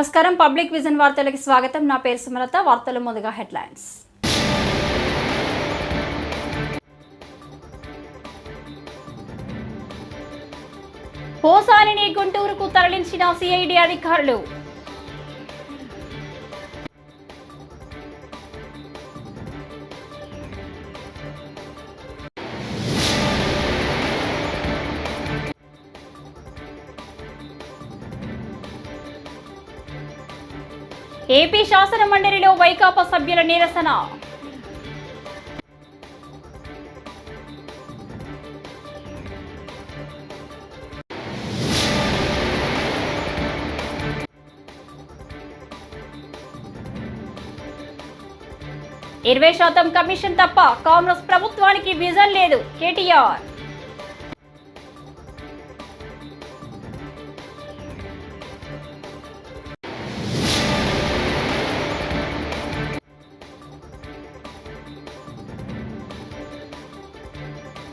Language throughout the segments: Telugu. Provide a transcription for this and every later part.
నమస్కారం పబ్లిక్ విజన్ వార్తలకు స్వాగతం. నా పేరు సుమలత. వార్తల ముందుగా హెడ్లైన్స్. పోసానిని గుంటూరుకు తరలించిన సిఐడి అధికారులు. ఏపీ శాసన మండలిలో వైకాపా సభ్యుల నిరసన. ఇరవై శాతం కమిషన్ తప్ప కాంగ్రెస్ ప్రభుత్వానికి విజన్ లేదు కేటీఆర్.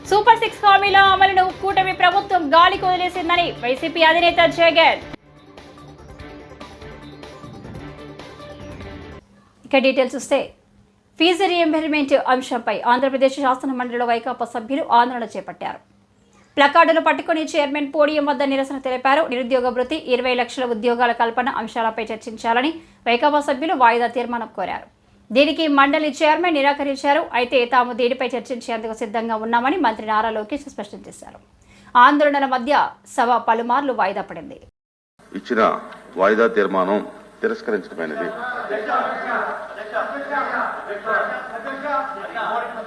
సూపర్ 6 హామీల అమలును కూటమి ప్రభుత్వం గాలికి వదిలేసిందని వైసీపీ అధినేత జగన్. ఇక డీటెయిల్స్ చూస్తే ఫీజు రీయింబర్స్మెంట్ అంశంపై ఆంధ్రప్రదేశ్ శాసన మండలిలో వైకాపా సభ్యులు ఆందోళన చేపట్టారు. ప్లకార్డులు పట్టుకుని చైర్మన్ పోడియం వద్ద నిరసన తెలిపారు. నిరుద్యోగ భృతి, 20 లక్షల ఉద్యోగాల కల్పన అంశాలపై చర్చించాలని వైకాపా సభ్యులు వాయిదా తీర్మానం కోరారు. దీనికి మండలి చైర్మన్ నిరాకరించారు. అయితే తాము దీనిపై చర్చించేందుకు సిద్ధంగా ఉన్నామని మంత్రి నారా లోకేష్ స్పష్టం చేశారు. ఆందోళనల మధ్య సభ పలుమార్లు వాయిదా పడింది. ఇచ్చిన వాయిదా తీర్మానం తిరస్కరించడమైనది.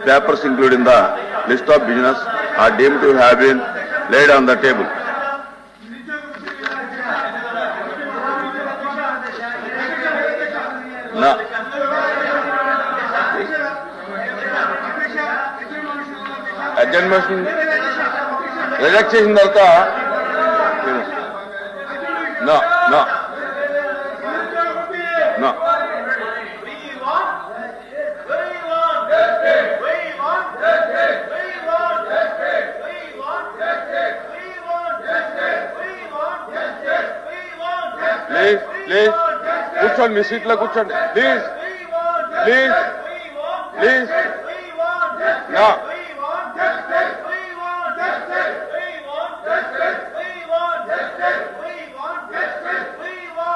Papers including the list of business are deemed to have been laid on the table. Adjournment reject చేసిన తర్వాత no no no please please కూర్చోండి, మీ సీట్లో కూర్చోండి. Please please please no.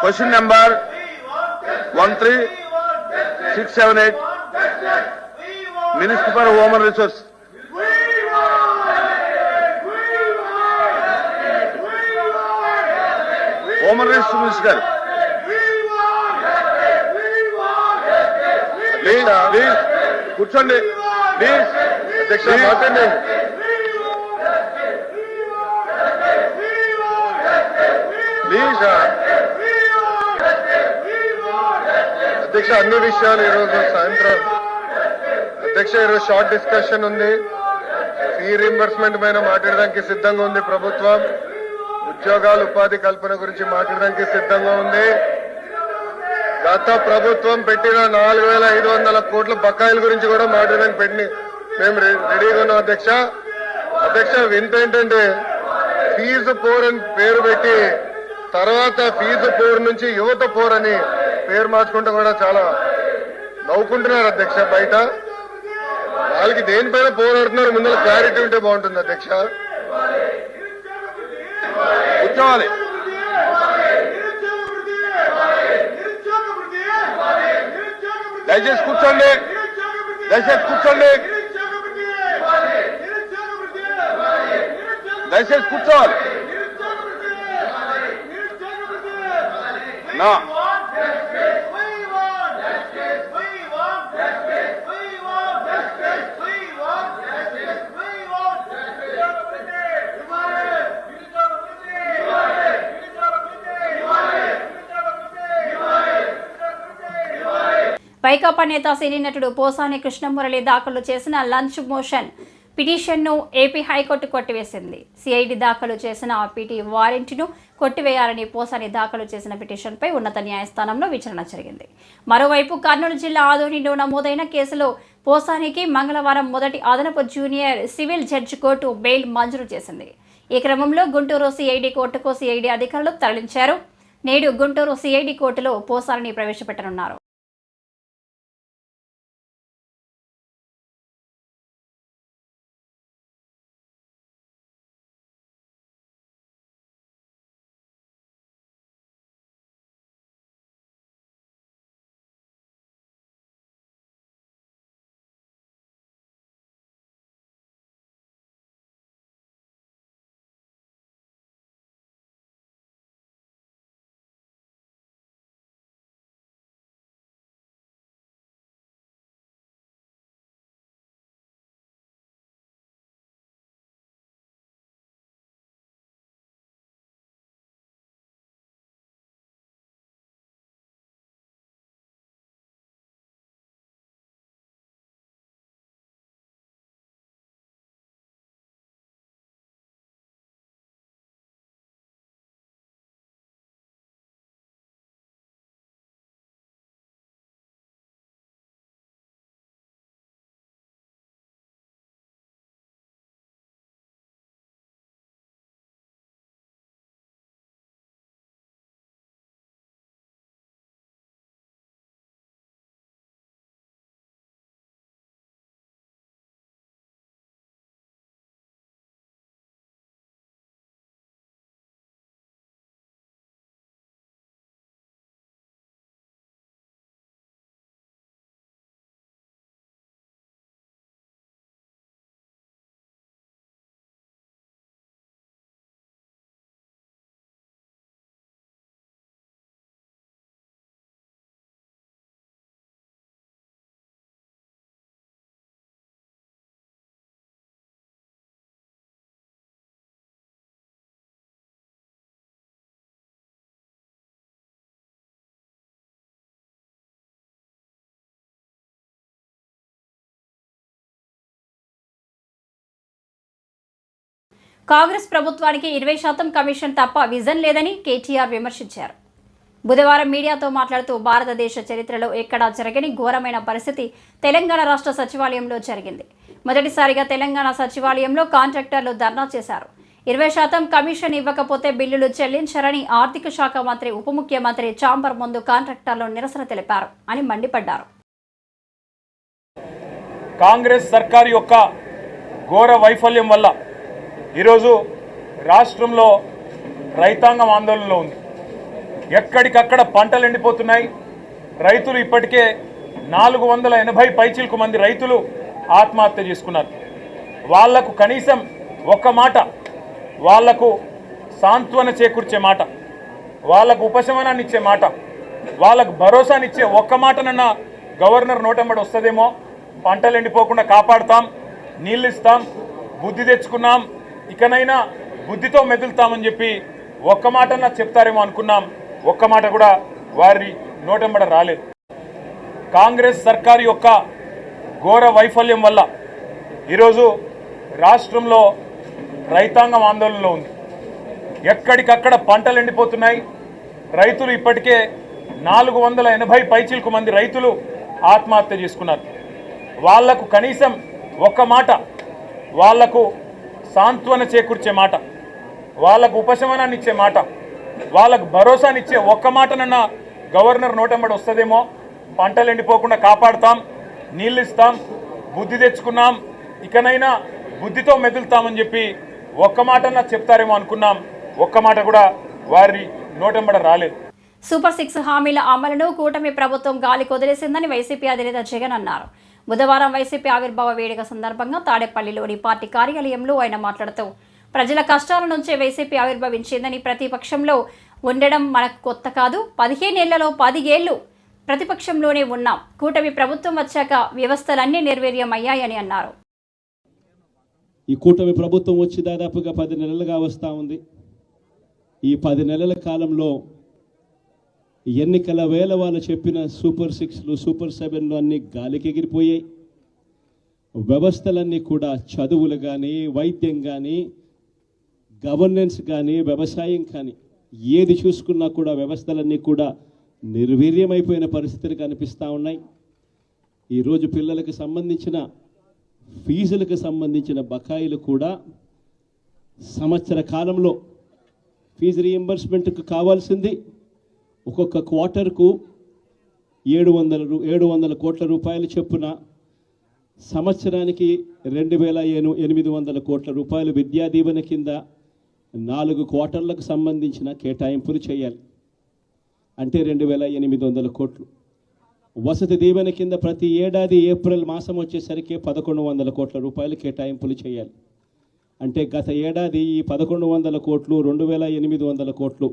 Question number 13678, Minister for Human Resources. Human Resources Minister. Please, please, కూర్చోండి. Please, అధ్యక్ష మాట్లాడండి. Please. అధ్యక్ష, అన్ని విషయాలు ఈరోజు సాయంత్రం అధ్యక్ష ఈరోజు షార్ట్ డిస్కషన్ ఉంది. ఫీ రీయింబర్స్మెంట్ పైన మాట్లాడడానికి సిద్ధంగా ఉంది ప్రభుత్వం. ఉద్యోగాలు, ఉపాధి కల్పన గురించి మాట్లాడడానికి సిద్ధంగా ఉంది. గత ప్రభుత్వం పెట్టిన 4500 కోట్ల బకాయిల గురించి కూడా మాట్లాడడానికి మేము రెడీగా ఉన్నాం అధ్యక్ష. అధ్యక్ష, వింత ఏంటంటే ఫీజు పోర్ అని పేరు పెట్టి తర్వాత ఫీజు పోర్ నుంచి యువత పోర్ అని పేరు మార్చుకుంటూ కూడా చాలా నవ్వుకుంటున్నారు అధ్యక్ష. బయట వాళ్ళకి దేనిపైన పోరాడుతున్నారు ముందర క్లారిటీ ఉంటే బాగుంటుంది అధ్యక్ష. కూర్చోవాలి. దయచేసి కూర్చోండి, దయచేసి కూర్చోండి, దయచేసి కూర్చోవాలి. నా వైకాపా నేత సినీ నటుడు పోసాని కృష్ణమురళి దాఖలు చేసిన లంచ్ మోషన్ పిటిషన్ను ఏపీ హైకోర్టు కొట్టివేసింది. సిఐడి దాఖలు చేసిన పిటి వారెంట్ను కొట్టివేయాలని పోసాని దాఖలు చేసిన పిటిషన్పై ఉన్నత న్యాయస్థానంలో విచారణ జరిగింది. మరోవైపు కర్నూలు జిల్లా ఆదోనిలో నమోదైన కేసులో పోసానికి మంగళవారం మొదటి అదనపు junior civil judge court bail మంజూరు చేసింది. ఈ క్రమంలో గుంటూరు సిఐడి కోర్టుకు సిఐడి అధికారులు తరలించారు. నేడు గుంటూరు సిఐడి కోర్టులో పోసాలని ప్రవేశపెట్టనున్నారు. కాంగ్రెస్ ప్రభుత్వానికి 20% కమిషన్ తప్ప విజన్ లేదని కేటీఆర్ విమర్శించారు. బుధవారం మీడియాతో మాట్లాడుతూ భారతదేశ చరిత్రలో ఎక్కడా జరగని ఘోరమైన పరిస్థితి తెలంగాణ రాష్ట్ర సచివాలయంలో జరిగింది. మొదటిసారిగా తెలంగాణ సచివాలయంలో కాంట్రాక్టర్లు ధర్నా చేశారు. 20% కమిషన్ ఇవ్వకపోతే బిల్లులు చెల్లించారని ఆర్థిక శాఖ మంత్రి ఉప ముఖ్యమంత్రి చాంబర్ ముందు కాంట్రాక్టర్లు నిరసన తెలిపారు అని మండిపడ్డారు. కాంగ్రెస్ సర్కారు యొక్క ఘోర వైఫల్యం వల్ల ఈరోజు రాష్ట్రంలో రైతాంగం ఆందోళనలో ఉంది. ఎక్కడికక్కడ పంటలు ఎండిపోతున్నాయి. రైతులు ఇప్పటికే 480 పైచిలకు మంది రైతులు ఆత్మహత్య చేసుకున్నారు. వాళ్లకు కనీసం ఒక్క మాట, వాళ్లకు సాంత్వన చేకూర్చే మాట, వాళ్లకు ఉపశమనాన్ని ఇచ్చే మాట, వాళ్లకు భరోసానిచ్చే ఒక్క మాటనన్నా గవర్నర్ నోటెంబడి వస్తుందేమో. పంటలు ఎండిపోకుండా కాపాడుతాం, నీళ్ళు ఇస్తాం, బుద్ధి తెచ్చుకున్నాం, ఇకనైనా బుద్ధితో మెదులుతామని చెప్పి ఒక్క మాటన్నా చెప్తారేమో అనుకున్నాం. ఒక్క మాట కూడా వారి నోటెంబడ రాలేదు. కాంగ్రెస్ సర్కారు యొక్క ఘోర వైఫల్యం వల్ల ఈరోజు రాష్ట్రంలో రైతాంగం ఆందోళనలో ఉంది. ఎక్కడికక్కడ పంటలు ఎండిపోతున్నాయి. రైతులు ఇప్పటికే 480 పైచిలకు మంది రైతులు ఆత్మహత్య చేసుకున్నారు. వాళ్లకు కనీసం ఒక్క మాట, వాళ్లకు సాంత్వన చేకూర్చే మాట, వాళ్లకు ఉపశమనాన్ని ఇచ్చే మాట, వాళ్లకు భరోసానిచ్చే ఒక్క మాటనన్నా గవర్నర్ నోటెంబడి వస్తుందేమో. పంటలు ఎండిపోకుండా కాపాడుతాం, నీళ్ళు ఇస్తాం, బుద్ధి తెచ్చుకున్నాం, ఇకనైనా బుద్ధితో మెదులుతామని చెప్పి ఒక్క మాటన్నా చెప్తారేమో అనుకున్నాం. ఒక్క మాట కూడా వారి నోటెంబడ రాలేదు. సూపర్ 6 హామీల అమలును కూటమి ప్రభుత్వం గాలి కొదిలేసిందని వైసీపీ అధినేత జగన్ అన్నారు. బుధవారం వైసీపీ ఆవిర్భావ వేడుక సందర్భంగా తాడేపల్లిలోని పార్టీ కార్యాలయంలో ఆయన మాట్లాడుతూ ప్రజల కష్టాల నుంచే వైసీపీ ఆవిర్భవించిందని, ప్రతిపక్షంలో ఉండడం మనకు కొత్త కాదు, 15 ఏళ్లలో 10 ఏళ్లు ప్రతిపక్షంలోనే ఉన్నాం, కూటమి ప్రభుత్వం వచ్చాక వ్యవస్థలన్నీ నిర్వీర్యమయ్యాయని అన్నారు. ఈ కూటమి ప్రభుత్వం వచ్చి దాదాపుగా 10 నెలలుగా వస్తూ ఉంది. ఈ 10 నెలల కాలంలో ఎన్నికల వేళ వాళ్ళు చెప్పిన సూపర్ 6లు, సూపర్ 7లు అన్నీ గాలికి ఎగిరిపోయాయి. వ్యవస్థలన్నీ కూడా చదువులు కానీ, వైద్యం కానీ, గవర్నెన్స్ కానీ, వ్యవసాయం కానీ ఏది చూసుకున్నా కూడా వ్యవస్థలన్నీ కూడా నిర్వీర్యమైపోయిన పరిస్థితులు కనిపిస్తూ ఉన్నాయి. ఈరోజు పిల్లలకు సంబంధించిన ఫీజులకు సంబంధించిన బకాయిలు కూడా సంవత్సర కాలంలో ఫీజు రీఎంబర్స్మెంట్కు కావాల్సింది ఒక్కొక్క క్వార్టర్కు 700 కోట్ల రూపాయలు చొప్పున సంవత్సరానికి 2,800 కోట్ల రూపాయలు విద్యా దీవెన కింద 4 క్వార్టర్లకు సంబంధించిన కేటాయింపులు చేయాలి. అంటే 2,800 కోట్లు. వసతి దీవెన కింద ప్రతి ఏడాది ఏప్రిల్ మాసం వచ్చేసరికి 1,100 కోట్ల రూపాయలు కేటాయింపులు చేయాలి. అంటే గత ఏడాది ఈ 1,100 కోట్లు 2,800 కోట్లు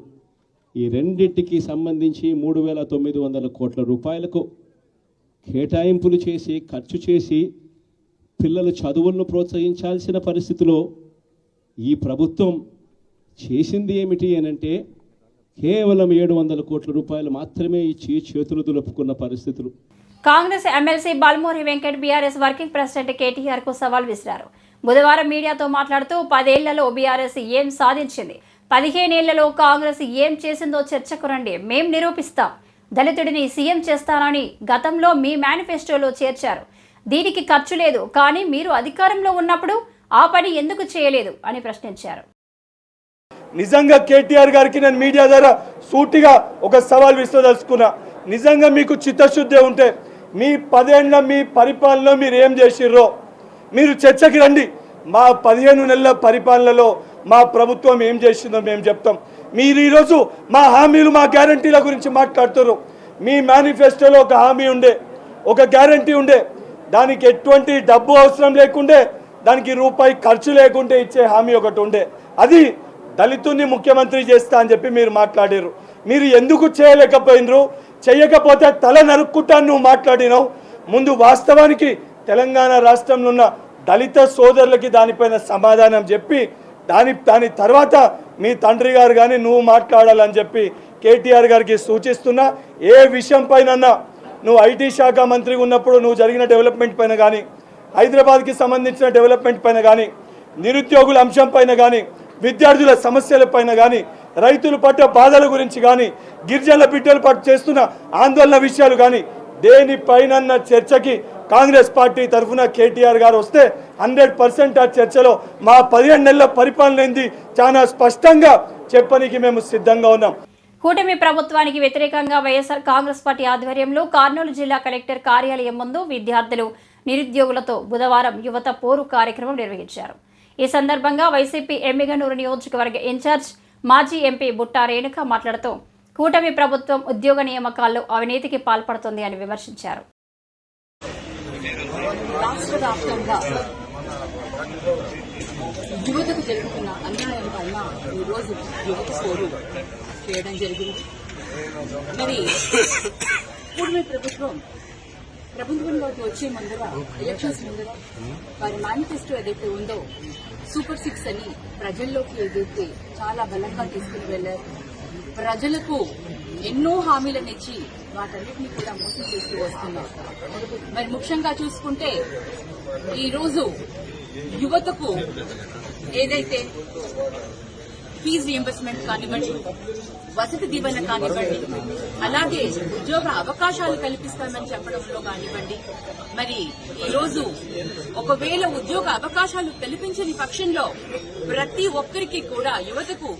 ఈ రెండింటికి సంబంధించి 3,900 కోట్ల రూపాయలకు కేటాయింపులు చేసి ఖర్చు చేసి పిల్లల చదువులను ప్రోత్సహించాల్సిన పరిస్థితిలో ఈ ప్రభుత్వం చేసింది ఏమిటి అనంటే కేవలం 700 కోట్ల రూపాయలు మాత్రమే ఇచ్చి చేతులు దులుపుకున్న పరిస్థితులు. Congress MLC Balmoori Venkat BRS working president KTR కు సవాల్ విసిరారు. బుధవారం మీడియాతో మాట్లాడుతూ 10 ఏళ్లలో బీఆర్ఎస్ ఏం సాధించింది, 15 ఏళ్లలో కాంగ్రెస్ ఏం చేసిందో చర్చకు రండి, మేం నిరూపిస్తాం. దళితుడిని సీఎం చేస్తానని గతంలో మీ మేనిఫెస్టోలో చేర్చారు. దీనికి ఖర్చు లేదు, కానీ మీరు అధికారంలో ఉన్నప్పుడు ఆ పని ఎందుకు చేయలేదు అని ప్రశ్నించారు. నిజంగా కేటీఆర్ గారికి నేను మీడియా ద్వారా సూటిగా ఒక సవాల్ విసదలుచుకున్నా. నిజంగా మీకు చిత్తశుద్ధి ఉంటే మీ 10 ఏళ్ల మీ పరిపాలనలో మీరు ఏం చేసిర్రో మీరు చర్చకి రండి. మా 15 నెలల పరిపాలనలో మా ప్రభుత్వం ఏం చేసిందో మేము చెప్తాం. మీరు ఈరోజు మా హామీలు మా గ్యారంటీల గురించి మాట్లాడుతున్నారు. మీ మేనిఫెస్టోలో ఒక హామీ ఉండే, ఒక గ్యారంటీ ఉండే, దానికి ఎటువంటి డబ్బు అవసరం లేకుండే, దానికి రూపాయి ఖర్చు లేకుంటే ఇచ్చే హామీ ఒకటి ఉండే. అది దళితుడిని ముఖ్యమంత్రి చేస్తా అని చెప్పి మీరు మాట్లాడారు. మీరు ఎందుకు చేయలేకపోయినరు? చేయకపోతే తల నరుక్కుంటాను నువ్వు మాట్లాడినావు. ముందు వాస్తవానికి తెలంగాణ రాష్ట్రంలో ఉన్న దళిత సోదరులకి దానిపైన సమాధానం చెప్పి దాని తర్వాత మీ తండ్రి గారు కానీ నువ్వు మాట్లాడాలని చెప్పి కేటీఆర్ గారికి సూచిస్తున్నా. ఏ విషయం పైన నువ్వు ఐటీ శాఖ మంత్రిగా ఉన్నప్పుడు నువ్వు జరిగిన డెవలప్మెంట్ పైన కానీ, హైదరాబాద్కి సంబంధించిన డెవలప్మెంట్ పైన కానీ, నిరుద్యోగుల అంశం పైన కానీ, విద్యార్థుల సమస్యల పైన కానీ, రైతులు పట్ట బాధల గురించి కానీ, గిరిజనుల బిడ్డల పట్ల చేస్తున్న ఆందోళన విషయాలు కానీ దేనిపైన చర్చకి కాంగ్రెస్ పార్టీ తరఫున కేటీఆర్ గారు వస్తే 100% ఆ చర్చలో మా 15 నెలల పరిపాలన ఏంది చాలా స్పష్టంగా చెప్పడానికి మేము సిద్ధంగా ఉన్నాం. కూటమి ప్రభుత్వానికి వ్యతిరేకంగా వైఎస్ఆర్ కాంగ్రెస్ పార్టీ ఆధ్వర్యంలో కర్నూలు జిల్లా కలెక్టర్ కార్యాలయం ముందు విద్యార్థులు నిరుద్యోగులతో బుధవారం యువత పోరు కార్యక్రమం నిర్వహించారు. ఈ సందర్భంగా వైసీపీ ఎమ్మిగనూరు నియోజకవర్గ ఇన్ఛార్జ్ మాజీ ఎంపీ బుట్టా రేణుక మాట్లాడుతూ కూటమి ప్రభుత్వం ఉద్యోగ నియామకాల్లో అవినీతికి పాల్పడుతుంది అని విమర్శించారు. రాష్ట్ర వ్యాప్తంగా యువతకు జరుగుతున్న అన్యాయం పైన ఈరోజు యువత పోరు చేయడం జరిగింది. మరి కూటమి ప్రభుత్వంలోకి వచ్చే ముందర ఎలక్షన్స్ ముందర వారి మేనిఫెస్టో ఏదైతే ఉందో సూపర్ 6 అని ప్రజల్లోకి ఏదైతే చాలా బలంగా తీసుకుని వెళ్లారు. ప్రజలకు ఎన్నో హామీలను ఇచ్చి వాటన్నిటినీ కూడా మోసం చేస్తూ వస్తున్నారు. మరి ముఖ్యంగా చూసుకుంటే ఈరోజు యువతకు ఏదైతే ఫీజు రియంబర్స్మెంట్ కానివ్వండి, వసతి దీవెన కానివ్వండి, అలాగే ఉద్యోగ అవకాశాలు కల్పిస్తామని చెప్పడంలో కానివ్వండి, మరి ఈరోజు ఒకవేళ ఉద్యోగ అవకాశాలు కల్పించని పక్షంలో ప్రతి ఒక్కరికి కూడా యువతకు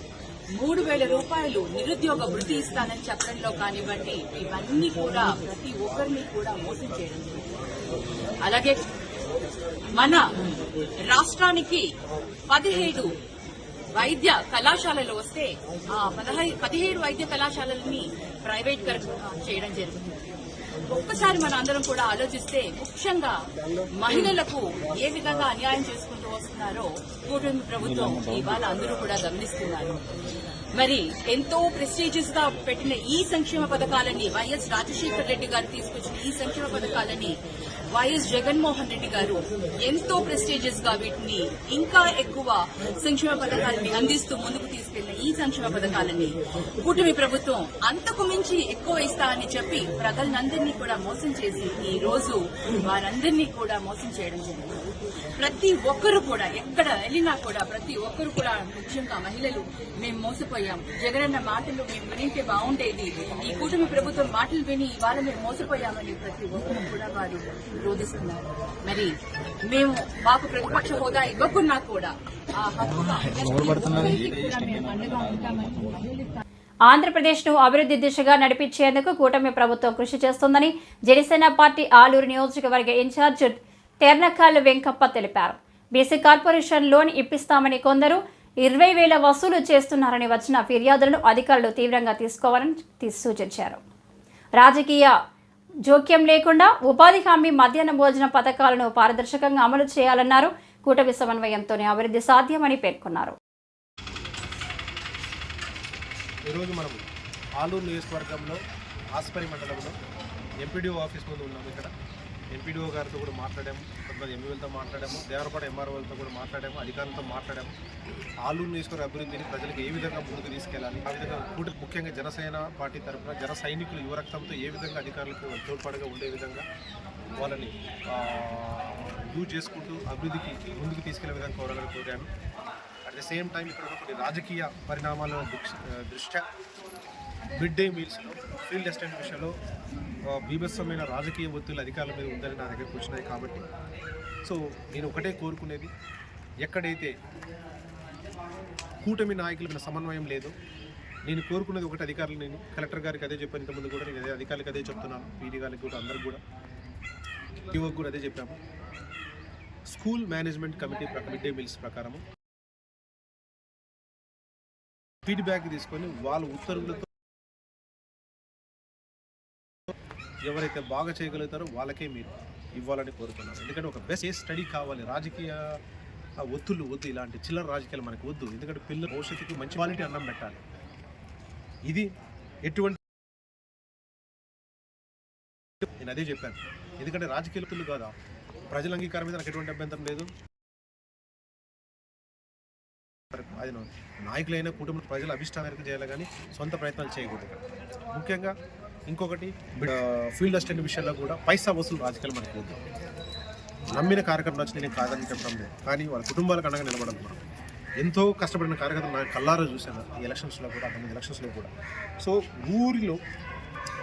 3,000 రూపాయలు నిరుద్యోగ వృత్తి ఇస్తానని చెప్పడంలో కానివ్వండి, ఇవన్నీ కూడా ప్రతి ఒక్కరిని కూడా మోసం చేయడం. అలాగే మన రాష్ట్రానికి 17 వైద్య కళాశాలలు వస్తే ఆ 17 వైద్య కళాశాలలని ప్రైవేట్ చేయడం జరుగుతుంది. ఒక్కసారి మన అందరం కూడా ఆలోచిస్తే ముఖ్యంగా మహిళలకు ఏ విధంగా అన్యాయం చేసుకుంటూ వస్తున్నారో కూటమి ప్రభుత్వం ఇవాళ అందరూ కూడా గమనిస్తున్నారు. మరి ఎంతో ప్రెస్టీజియస్ గా పెట్టిన ఈ సంక్షేమ పథకాలని వైఎస్ రాజశేఖర్ రెడ్డి గారు తీసుకొచ్చిన ఈ సంక్షేమ పథకాలని వైఎస్ జగన్మోహన్ రెడ్డి గారు ఎంతో ప్రెస్టీజియస్ గా వీటిని ఇంకా ఎక్కువ సంక్షేమ పథకాలని అందిస్తూ ముందుకు తీసుకెళ్లిన ఈ సంక్షేమ పథకాలని కూటమి ప్రభుత్వం అంతకు మించి ఎక్కువ ఇస్తామని చెప్పి ప్రజలందరినీ కూడా మోసం చేసి ఈ రోజు వారందరినీ కూడా మోసం చేయడం జరిగింది. ప్రతి ఒక్కరు కూడా ఎక్కడ వెళ్ళినా కూడా ప్రతి ఒక్కరు కూడా ముఖ్యంగా మహిళలు మేము మోసపోయాం, జగనన్న మాటలు మేము వినింటే బాగుండేది, ఈ కూటమి ప్రభుత్వం మాటలు విని ఇవాళ మేము మోసపోయామని ప్రతి ఒక్కరు కూడా వారు రోధిస్తున్నారు. మరి మేము మాకు ప్రతిపక్ష హోదా ఇవ్వకున్నా కూడా ఆ హక్కుగా మేము అండగా ఉంటామని ఆంధ్రప్రదేశ్ను అభివృద్ధి దిశగా నడిపించేందుకు కూటమి ప్రభుత్వం కృషి చేస్తుందని జనసేన పార్టీ ఆలూరు నియోజకవర్గ ఇన్ఛార్జ్ తెర్నకాళ్ల వెంకప్ప తెలిపారు. బీసీ కార్పొరేషన్ లోన్ ఇప్పిస్తామని కొందరు 20,000 వసూలు చేస్తున్నారని వచ్చిన ఫిర్యాదులను అధికారులు తీవ్రంగా తీసుకోవాలని సూచించారు. రాజకీయ జోక్యం లేకుండా ఉపాధి హామీ మధ్యాహ్న భోజన పథకాలను పారదర్శకంగా అమలు చేయాలన్నారు. కూటమి సమన్వయంతోనే అభివృద్ధి సాధ్యమని పేర్కొన్నారు. ఈరోజు మనం ఆలూరు నియోజకవర్గంలో ఆస్పరి మండలంలో ఎంపీడీఓ ఆఫీస్ ముందు ఉన్నాము. ఇక్కడ ఎంపీడీఓ గారితో కూడా మాట్లాడాము, కొంతమంది ఎంఈలతో మాట్లాడాము, దేవరపాడ ఎంఆర్ఓలతో కూడా మాట్లాడాము, అధికారులతో మాట్లాడాము. ఆలూరు నియోజకవర్గ అభివృద్ధిని ప్రజలకు ఏ విధంగా ముందుకు తీసుకెళ్లాలి, ఆ విధంగా ముఖ్యంగా జనసేన పార్టీ తరఫున జన సైనికులు యువరక్తంతో ఏ విధంగా అధికారులకు తోడ్పాటుగా ఉండే విధంగా వాళ్ళని యూజ్ చేసుకుంటూ అభివృద్ధికి ముందుకు తీసుకెళ్లే విధంగా కోరాను. అట్ ద సేమ్ టైం ఇక్కడ కొన్ని రాజకీయ పరిణామాల దృష్ట్యా మిడ్ డే మీల్స్లో ఫీల్డ్ అసిస్టెంట్ విషయంలో బీభత్సమైన రాజకీయ ఒత్తిళ్లు అధికారుల మీద ఉందని నా దగ్గరకు వచ్చినాయి. కాబట్టి సో నేను ఒకటే కోరుకునేది, ఎక్కడైతే కూటమి నాయకుల మీద సమన్వయం లేదు, నేను కోరుకునేది ఒకటి, అధికారులు నేను కలెక్టర్ గారికి అదే చెప్పాను, ఇంతకుముందు కూడా నేను అదే అధికారులకు అదే చెప్తున్నాను, పీడీ గారికి కూడా అందరికి కూడా యువకు కూడా అదే చెప్పాము. School management committee mid day meals ప్రకారము ఫీడ్బ్యాక్ తీసుకొని వాళ్ళ ఉత్తర్వులతో ఎవరైతే బాగా చేయగలుగుతారో వాళ్ళకే మీరు ఇవ్వాలని కోరుతున్నాను. ఎందుకంటే ఒక బెస్ట్ స్టడీ కావాలి, రాజకీయ ఒత్తులు వద్దు, ఇలాంటి చిల్లర రాజకీయాలు మనకు వద్దు. ఎందుకంటే పిల్లల భవిష్యత్తుకి మంచి క్వాలిటీ అన్నం పెట్టాలి. ఇది ఎటువంటి నేను అదే చెప్పాను, ఎందుకంటే రాజకీయ పిల్లలు కాదా, ప్రజల అంగీకారం మీద నాకు ఎటువంటి అభ్యంతరం లేదు. అది నాయకులైన కుటుంబ ప్రజల అభిష్టాల మేరకు చేయాలి, కానీ సొంత ప్రయత్నాలు చేయకూడదు. ముఖ్యంగా ఇంకొకటి ఫీల్డ్ అసిస్టెంట్ విషయంలో కూడా పైసా వసూలు రాజకీయాలు మనకు వద్దు. నమ్మిన కార్యకర్తలు వచ్చి నేను కాదని చెప్పడం లేదు, కానీ వాళ్ళ కుటుంబాలకు అండగా నిలబడడం. మనం ఎంతో కష్టపడిన కార్యకర్తలు నాకు కల్లారా చూశాను ఈ ఎలక్షన్స్లో కూడా, 9 ఎలక్షన్స్లో కూడా. సో ఊరిలో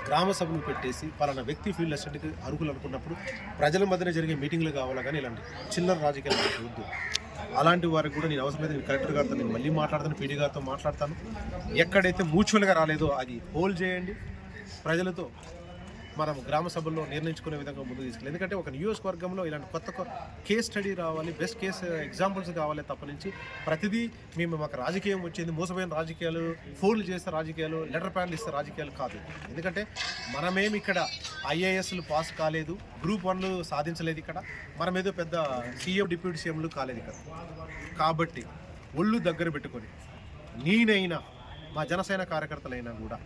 గ్రామ సభను పెట్టేసి పలానా వ్యక్తి ఫీల్డ్ అసిస్టెంట్కి అర్హులు అనుకున్నప్పుడు ప్రజల మధ్యన జరిగే మీటింగ్లు కావాలా, కానీ ఇలాంటి చిల్లర రాజకీయాలు మనకు వద్దు. అలాంటి వారికి కూడా నేను అవసరమైతే నేను కలెక్టర్ గారితో నేను మళ్ళీ మాట్లాడతాను, పీడీ గారితో మాట్లాడతాను. ఎక్కడైతే మ్యూచువల్గా రాలేదో అది హోల్డ్ చేయండి, ప్రజలతో మనం గ్రామ సభల్లో నిర్ణయించుకునే విధంగా ముందుకు తీసుకెళ్ళి. ఎందుకంటే ఒక నియోజకవర్గంలో ఇలాంటి కొత్త కేస్ స్టడీ రావాలి, బెస్ట్ కేసు ఎగ్జాంపుల్స్ కావాలి తప్ప నుంచి ప్రతిదీ మాకు రాజకీయం వచ్చింది, మోసపోయిన రాజకీయాలు, ఫోన్లు చేస్తే రాజకీయాలు, లెటర్ ప్యాన్లు ఇస్తే రాజకీయాలు కాదు. ఎందుకంటే మనమేమి ఇక్కడ ఐఏఎస్లు పాస్ కాలేదు, గ్రూప్ 1లు సాధించలేదు, ఇక్కడ మనమేదో పెద్ద సీఎం డిప్యూటీ సీఎంలు కాలేదు ఇక్కడ. కాబట్టి ఒళ్ళు దగ్గర పెట్టుకొని నేనైనా మా జనసేన కార్యకర్తలైనా కూడా.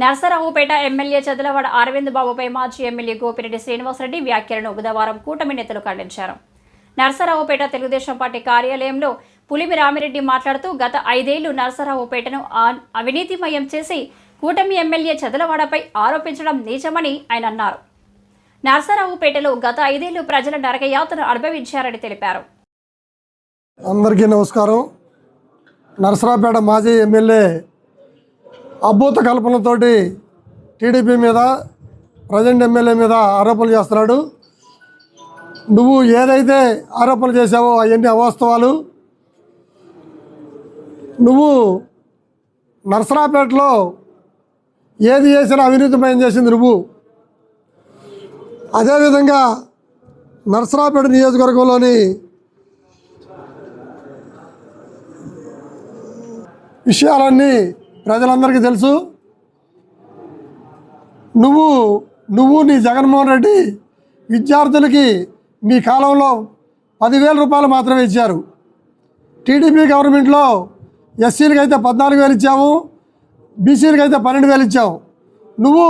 నరసరావుపేట ఎమ్మెల్యే చదలవాడ అరవింద్ బాబుపై మాజీ ఎమ్మెల్యే గోపిరెడ్డి శ్రీనివాసరెడ్డి వ్యాఖ్యలను బుధవారం కూటమి నేతలు ఖండించారు. నరసరావుపేట తెలుగుదేశం పార్టీ కార్యాలయంలో పులిమి రామిరెడ్డి మాట్లాడుతూ గత 5 ఏళ్లు నరసరావుపేటను అవినీతిమయం చేసి కూటమి ఎమ్మెల్యే చదలవాడపై ఆరోపించడం నీచమని ఆయన అన్నారు. నరసరావుపేటలో గత 5 ఏళ్లు ప్రజల నరకయాతను అనుభవించారని తెలిపారు. అందరికీ నమస్కారం. నరసరావుపేట మాజీ ఎమ్మెల్యే అభూత కల్పనతోటి టీడీపీ మీద, ప్రజెంట్ ఎమ్మెల్యే మీద ఆరోపణలు చేస్తున్నాడు. నువ్వు ఏదైతే ఆరోపణలు చేశావో అవన్నీ అవాస్తవాలు. నువ్వు నరసరావుపేటలో ఏది చేసినా అవినీతిమయం చేసింది నువ్వు. అదేవిధంగా నరసరావుపేట నియోజకవర్గంలోని విషయాలన్నీ ప్రజలందరికీ తెలుసు. నువ్వు నీ జగన్మోహన్ రెడ్డి విద్యార్థులకి మీ కాలంలో 10,000 రూపాయలు మాత్రమే ఇచ్చారు. టీడీపీ గవర్నమెంట్లో ఎస్సీలకి అయితే 14,000 ఇచ్చాము, బీసీలకి అయితే 12,000 ఇచ్చావు. నువ్వు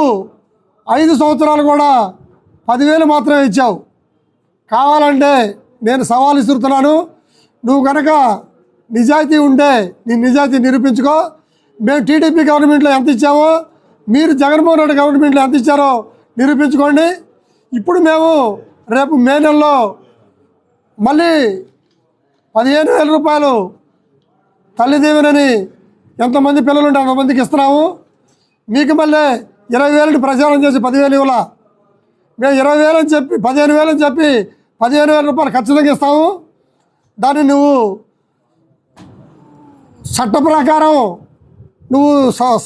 5 సంవత్సరాలు కూడా 10,000 మాత్రమే ఇచ్చావు. కావాలంటే నేను సవాల్ ఇస్తున్నాను, నువ్వు కనుక నిజాయితీ ఉంటే నీ నిజాయితీ నిరూపించుకో. మేము టీడీపీ గవర్నమెంట్లో ఎంత ఇచ్చామో మీరు జగన్మోహన్ రెడ్డి గవర్నమెంట్లో ఎంత ఇచ్చారో నిరూపించుకోండి. ఇప్పుడు మేము రేపు మే నెలలో మళ్ళీ 15,000 రూపాయలు తల్లి దీవెనని ఎంతమంది పిల్లలు ఉంటే అంతమందికి ఇస్తున్నాము. మీకు మళ్ళీ 20,000 ప్రచారం చేసి 10,000 ఇవ్వాలా. మేము 20,000 అని చెప్పి 15,000 అని చెప్పి 15,000 రూపాయలు ఖచ్చితంగా ఇస్తాము. దాన్ని నువ్వు చట్ట ప్రకారం నువ్వు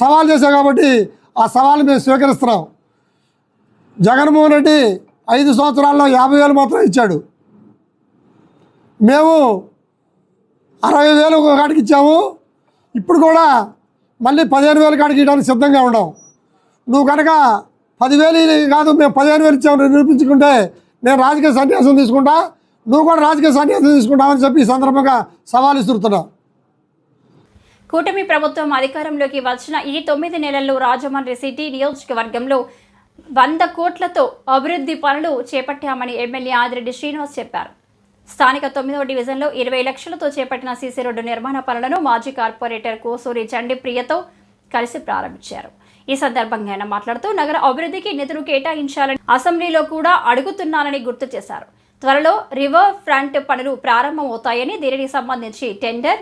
సవాల్ చేసావు కాబట్టి ఆ సవాల్ మేము స్వీకరిస్తున్నాం. జగన్మోహన్ రెడ్డి 5 సంవత్సరాల్లో 50,000 మాత్రం ఇచ్చాడు. మేము 60,000 ఒక కాడికి ఇచ్చాము. ఇప్పుడు కూడా మళ్ళీ 15,000 కాడికి ఇవ్వడానికి సిద్ధంగా ఉన్నాం. నువ్వు కనుక 10,000 కాదు మేము 15,000 ఇచ్చామని నిరూపించుకుంటే నేను రాజకీయ సన్యాసం తీసుకుంటా, నువ్వు కూడా రాజకీయ సన్యాసం తీసుకుంటావని చెప్పి ఈ సందర్భంగా సవాల్ ఇస్తున్నావు. కూటమి ప్రభుత్వం అధికారంలోకి వచ్చిన ఈ 9 నెలల్లో రాజమండ్రి సిటీ నియోజకవర్గంలో 100 కోట్లతో అభివృద్ధి పనులు చేపట్టామని ఎమ్మెల్యే ఆదిరెడ్డి శ్రీనివాస్ చెప్పారు. స్థానిక 9వ డివిజన్లో 20 లక్షలతో చేపట్టిన సీసీ రోడ్డు నిర్మాణ పనులను మాజీ కార్పొరేటర్ కోసూరి చండి ప్రియతో కలిసి ప్రారంభించారు. ఈ సందర్భంగా ఆయన మాట్లాడుతూ నగర అభివృద్ధికి నిధులు కేటాయించాలని అసెంబ్లీలో కూడా అడుగుతున్నానని గుర్తు చేశారు. త్వరలో రివర్ ఫ్రంట్ పనులు ప్రారంభమవుతాయని, దీనికి సంబంధించి టెండర్,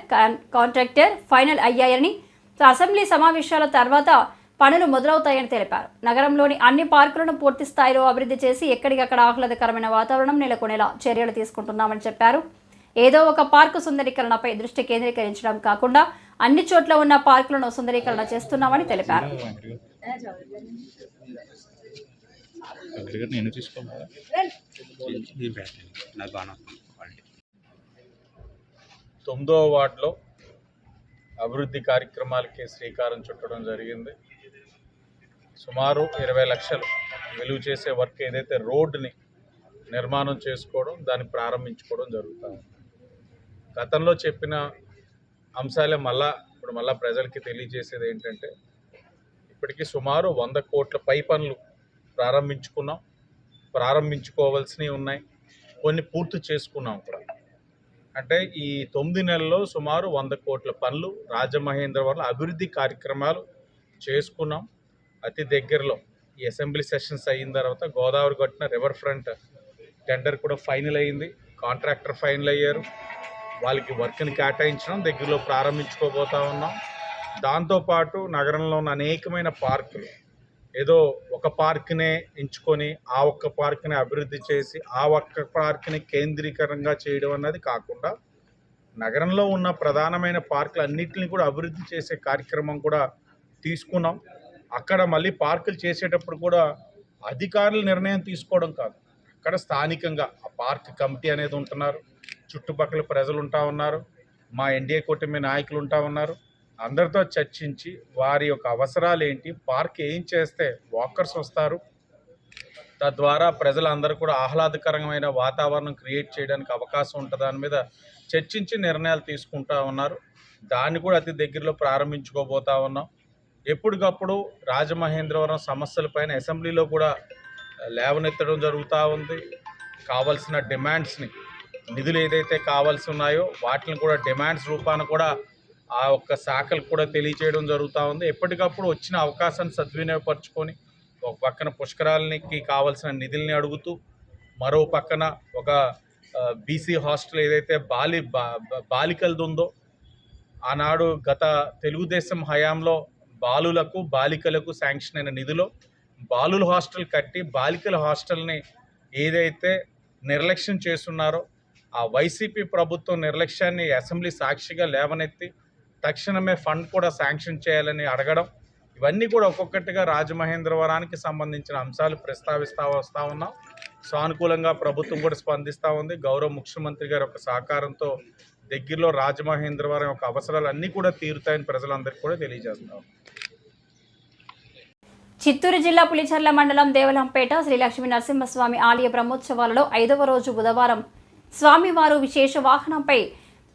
కాంట్రాక్టర్ ఫైనల్ అయ్యాయని, అసెంబ్లీ సమావేశాల తర్వాత పనులు మొదలవుతాయని తెలిపారు. నగరంలోని అన్ని పార్కులను పూర్తి స్థాయిలో అభివృద్ధి చేసి ఎక్కడికక్కడ ఆహ్లాదకరమైన వాతావరణం నెలకొనేలా చర్యలు తీసుకుంటున్నామని చెప్పారు. ఏదో ఒక పార్కు సుందరీకరణపై దృష్టి కేంద్రీకరించడం కాకుండా అన్ని చోట్ల ఉన్న పార్కులను సుందరీకరణ చేస్తున్నామని తెలిపారు. 9వ వార్డులో అభివృద్ధి కార్యక్రమాలకి శ్రీకారం చుట్టడం జరిగింది. సుమారు 20 లక్షలు విలువ చేసే వర్క్ ఏదైతే రోడ్డుని నిర్మాణం చేసుకోవడం, దాన్ని ప్రారంభించుకోవడం జరుగుతుంది. గతంలో చెప్పిన అంశాలే ఇప్పుడు మళ్ళా ప్రజలకి తెలియజేసేది ఏంటంటే, ఇప్పటికీ సుమారు 100 కోట్ల పై పనులు ప్రారంభించుకున్నాం, ప్రారంభించుకోవాల్సినవి ఉన్నాయి, కొన్ని పూర్తి చేసుకున్నాం కూడా. అంటే ఈ 9 నెలల్లో సుమారు 100 కోట్ల పనులు రాజమహేంద్రవరంలో అభివృద్ధి కార్యక్రమాలు చేసుకున్నాం. అతి దగ్గరలో ఈ అసెంబ్లీ సెషన్స్ అయిన తర్వాత గోదావరి గట్టున రివర్ ఫ్రంట్ టెండర్ కూడా ఫైనల్ అయ్యింది, కాంట్రాక్టర్ ఫైనల్ అయ్యారు, వాళ్ళకి వర్క్ని కేటాయించడం దగ్గరలో ప్రారంభించుకోబోతా ఉన్నాం. దాంతోపాటు నగరంలో ఉన్న అనేకమైన పార్కులు, ఏదో ఒక పార్క్నే ఎంచుకొని ఆ ఒక్క పార్క్ని అభివృద్ధి చేసి ఆ ఒక్క పార్క్ని కేంద్రీకరంగా చేయడం అన్నది కాకుండా నగరంలో ఉన్న ప్రధానమైన పార్కులు అన్నింటినీ కూడా అభివృద్ధి చేసే కార్యక్రమం కూడా తీసుకున్నాం. అక్కడ మళ్ళీ పార్కులు చేసేటప్పుడు కూడా అధికారులు నిర్ణయం తీసుకోవడం కాదు, అక్కడ స్థానికంగా ఆ పార్క్ కమిటీ అనేది ఉంటున్నారు, చుట్టుపక్కల ప్రజలు ఉంటా ఉన్నారు, మా ఎన్డీఏ కూటమి నాయకులు ఉంటా ఉన్నారు. అందరితో చర్చించి వారి యొక్క అవసరాలు ఏంటి, పార్క్ ఏం చేస్తే వాకర్స్ వస్తారు, తద్వారా ప్రజలందరూ కూడా ఆహ్లాదకరమైన వాతావరణం క్రియేట్ చేయడానికి అవకాశం ఉంటుంది దాని మీద చర్చించి నిర్ణయాలు తీసుకుంటా ఉన్నారు. దాన్ని కూడా అతి దగ్గరలో ప్రారంభించుకోబోతా ఉన్నాం. ఎప్పటికప్పుడు రాజమహేంద్రవరం సమస్యలపైన అసెంబ్లీలో కూడా లేవనెత్తడం జరుగుతూ ఉంది. కావాల్సిన డిమాండ్స్ని, నిధులు ఏదైతే కావాల్సి ఉన్నాయో వాటిని కూడా డిమాండ్స్ రూపాన కూడా ఆ ఒక్క శాఖలకు కూడా తెలియచేయడం జరుగుతూ ఉంది. ఎప్పటికప్పుడు వచ్చిన అవకాశాన్ని సద్వినియోగపరచుకొని ఒక పక్కన పుష్కరాలకి కావాల్సిన నిధుల్ని అడుగుతూ, మరో పక్కన ఒక బీసీ హాస్టల్ ఏదైతే బాలికలది ఉందో, ఆనాడు గత తెలుగుదేశం హయాంలో బాలులకు బాలికలకు శాంక్షన్ అయిన నిధులో బాలుల హాస్టల్ కట్టి బాలికల హాస్టల్ని ఏదైతే నిర్లక్ష్యం చేస్తున్నారో ఆ వైసీపీ ప్రభుత్వం నిర్లక్ష్యాన్ని అసెంబ్లీ సాక్షిగా లేవనెత్తి తక్షణమే ఫండ్ కూడా శాంక్షన్ చేయాలని అడగడం, ఇవన్నీ కూడా ఒక్కొక్కటిగా రాజమహేంద్రవరానికి సంబంధించిన అంశాలు ప్రస్తావిస్తూ వస్తూ ఉన్నాం. సానుకూలంగా ప్రభుత్వం కూడా స్పందిస్తూ ఉంది. గౌరవ ముఖ్యమంత్రి గారి యొక్క సహకారంతో దగ్గరలో రాజమహేంద్రవరం యొక్క అవసరాలు అన్నీ కూడా తీరుతాయని ప్రజలందరికీ కూడా తెలియజేస్తాం. చిత్తూరు జిల్లా పులిచెర్ల మండలం దేవలంపేట శ్రీ లక్ష్మీ నరసింహస్వామి ఆలయ బ్రహ్మోత్సవాలలో 5వ రోజు బుధవారం స్వామివారు విశేష వాహనంపై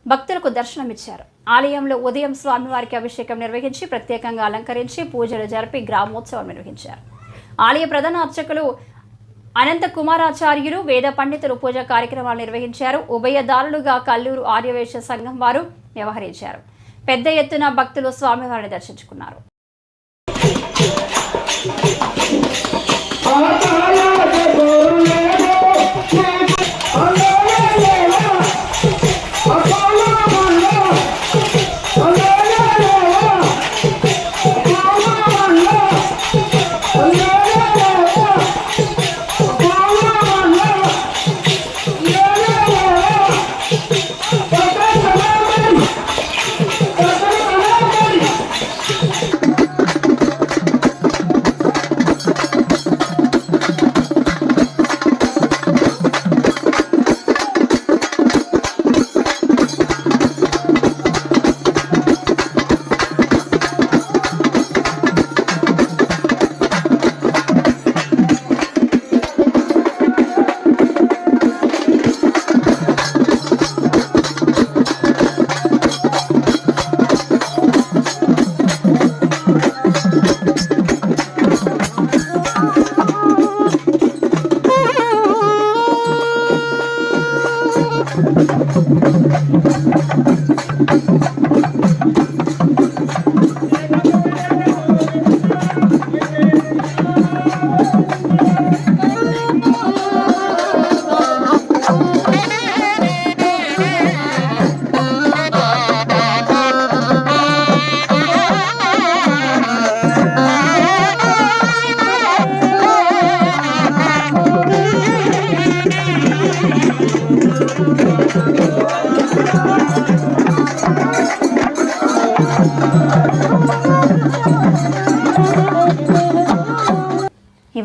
భక్తులకు దర్శనమిచ్చారు. ఆలయంలో ఉదయం స్వామివారికి అభిషేకం నిర్వహించి ప్రత్యేకంగా అలంకరించి పూజలు జరిపి గ్రామోత్సవం నిర్వహించారు. ఆలయ ప్రధాన అర్చకులు అనంత కుమారాచార్యులు, వేద పండితులు పూజా కార్యక్రమాలు నిర్వహించారు. ఉభయదారులుగా కల్లూరు ఆర్యవేశ సంఘం వారు వ్యవహరించారు. పెద్ద ఎత్తున భక్తులు స్వామివారిని దర్శించుకున్నారు.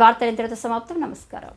వార్తలు ఇంతటితో సమాప్తం. నమస్కారం.